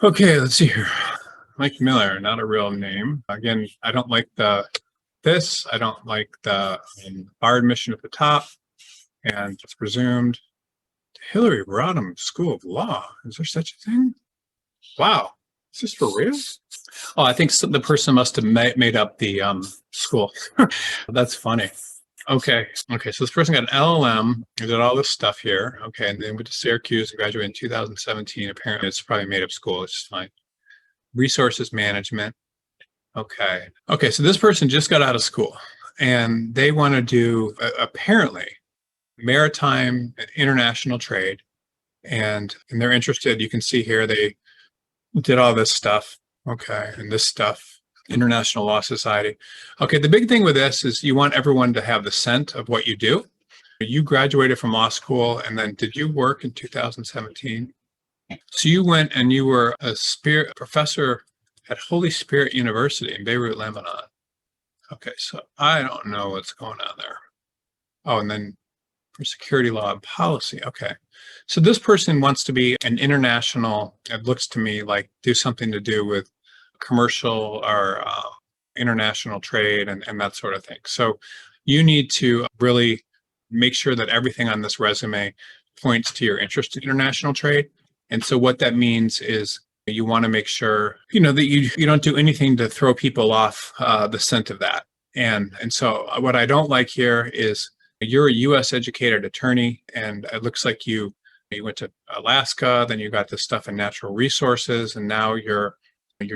Okay, let's see here. Mike Miller, not a real name. Again, I don't like this. I don't like the bar admission at the top, and it's presumed. Hillary Rodham School of Law. Is there such a thing? Wow, is this for real? Oh, I think the person must have made up the school. That's funny. Okay. So this person got an LLM. He did all this stuff here. Okay, and then went to Syracuse and graduated in 2017. Apparently, it's probably made up school. It's fine. Resources management. Okay. So this person just got out of school and they want to do apparently maritime and international trade. And they're interested. You can see here they did all this stuff. Okay. And this stuff, International Law Society. Okay. The big thing with this is you want everyone to have the scent of what you do. You graduated from law school and then did you work in 2017? So you went and you were a professor at Holy Spirit University in Beirut, Lebanon. Okay, so I don't know what's going on there. Oh, and then for security law and policy. Okay, so this person wants to be an international, it looks to me like do something to do with commercial or international trade and that sort of thing. So you need to really make sure that everything on this resume points to your interest in international trade. And so what that means is you want to make sure, that you don't do anything to throw people off the scent of that. And so what I don't like here is you're a U.S. educated attorney, and it looks like you went to Alaska, then you got this stuff in natural resources, and now you're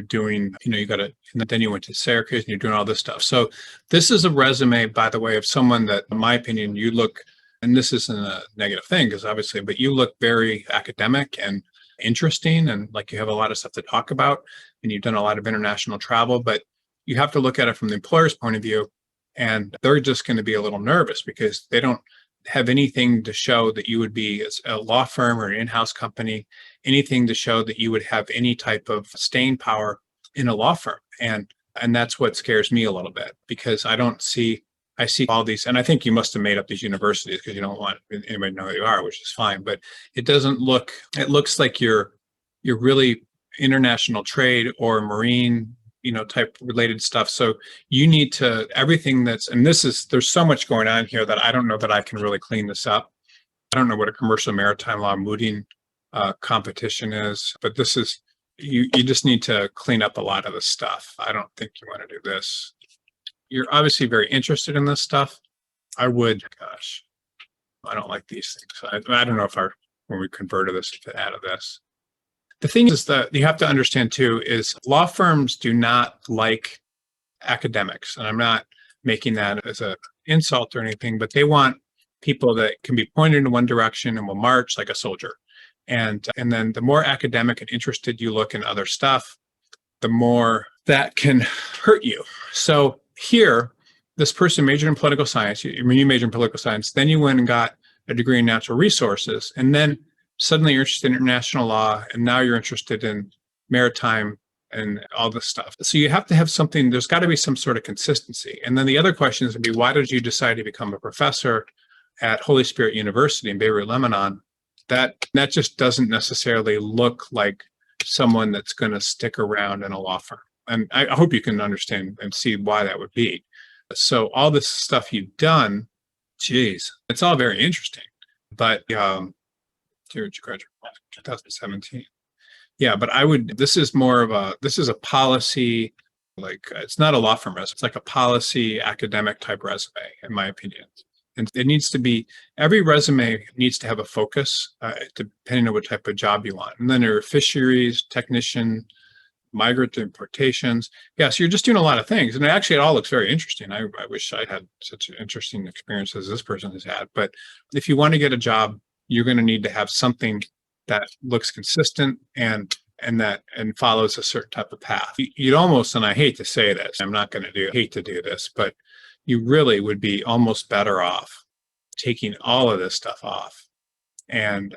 doing, and then you went to Syracuse and you're doing all this stuff. So this is a resume, by the way, of someone that, in my opinion, you look, and this isn't a negative thing because obviously, but you look very academic and interesting and like you have a lot of stuff to talk about and you've done a lot of international travel, but you have to look at it from the employer's point of view. And they're just going to be a little nervous because they don't have anything to show that you would be a law firm or an in-house company, anything to show that you would have any type of staying power in a law firm. And that's what scares me a little bit because I see all these, and I think you must have made up these universities because you don't want anybody to know who you are, which is fine. But it looks like you're really international trade or marine, type related stuff. So you need to, there's so much going on here that I don't know that I can really clean this up. I don't know what a commercial maritime law mooting competition is, but this is, you just need to clean up a lot of the stuff. I don't think you want to do this. You're obviously very interested in this stuff. I don't like these things. I don't know if when we converted this to add of this. The thing is that you have to understand too is law firms do not like academics. And I'm not making that as an insult or anything, but they want people that can be pointed in one direction and will march like a soldier. And then the more academic and interested you look in other stuff, the more that can hurt you. So here, this person majored in political science. You majored in political science, then you went and got a degree in natural resources, and then suddenly you're interested in international law, and now you're interested in maritime and all this stuff. So you have to have something, there's got to be some sort of consistency. And then the other questions would be, why did you decide to become a professor at Holy Spirit University in Beirut, Lebanon? That just doesn't necessarily look like someone that's going to stick around in a law firm. And I hope you can understand and see why that would be. So all this stuff you've done, geez, it's all very interesting. But graduate 2017. Yeah, but this is a policy, like it's not a law firm resume. It's like a policy academic type resume, in my opinion. And it needs to be, every resume needs to have a focus, depending on what type of job you want. And then there are fisheries, technician, migrant importations. Yeah, so you're just doing a lot of things. And it all looks very interesting. I wish I had such an interesting experience as this person has had. But if you want to get a job, you're going to need to have something that looks consistent and follows a certain type of path. You'd almost, and I hate to say this, hate to do this, but you really would be almost better off taking all of this stuff off and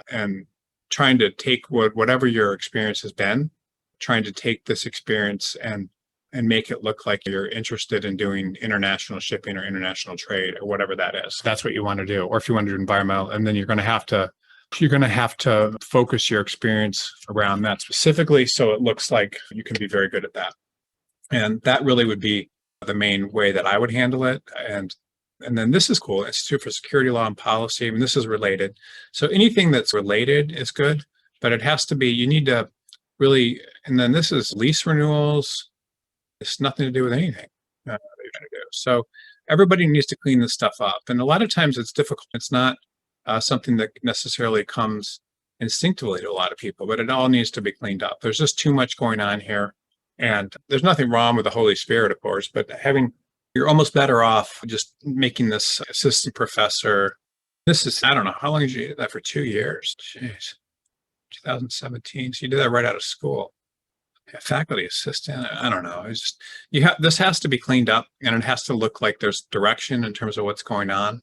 trying to take whatever your experience has been, trying to take this experience and make it look like you're interested in doing international shipping or international trade or whatever that is. That's what you want to do. Or if you want to do environmental, and then you're going to have to you're going to have to focus your experience around that specifically. So it looks like you can be very good at that. And that really would be the main way that I would handle it. And then this is cool. Institute for Security Law and Policy. I mean, this is related. So anything that's related is good, but it has to be, you need to really, and then this is lease renewals. It's nothing to do with anything that you're going to do. So everybody needs to clean this stuff up. And a lot of times it's difficult. It's not something that necessarily comes instinctively to a lot of people, but it all needs to be cleaned up. There's just too much going on here. And there's nothing wrong with the Holy Spirit, of course, but you're almost better off just making this assistant professor. This is, I don't know, how long did you do that for? 2 years? Jeez. 2017. So you did that right out of school. Yeah, faculty assistant. I don't know. It's just, this has to be cleaned up, and it has to look like there's direction in terms of what's going on.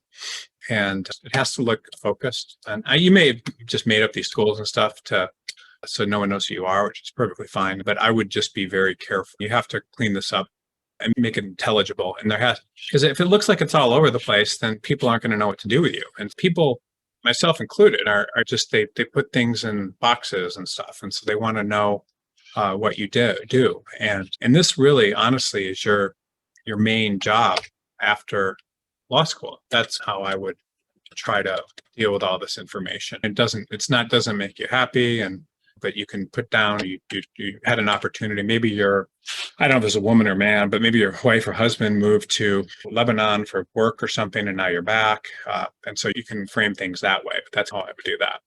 And it has to look focused. And you may have just made up these schools and stuff so no one knows who you are, which is perfectly fine. But I would just be very careful. You have to clean this up and make it intelligible. And because if it looks like it's all over the place, then people aren't going to know what to do with you. And people, myself included, are just, they put things in boxes and stuff. And so they want to know what you do. And this really, honestly, is your main job after law school. That's how I would try to deal with all this information. Doesn't make you happy, but you can put down, you had an opportunity. Maybe I don't know if it's a woman or man, but maybe your wife or husband moved to Lebanon for work or something, and now you're back. And so you can frame things that way. But that's how I would do that.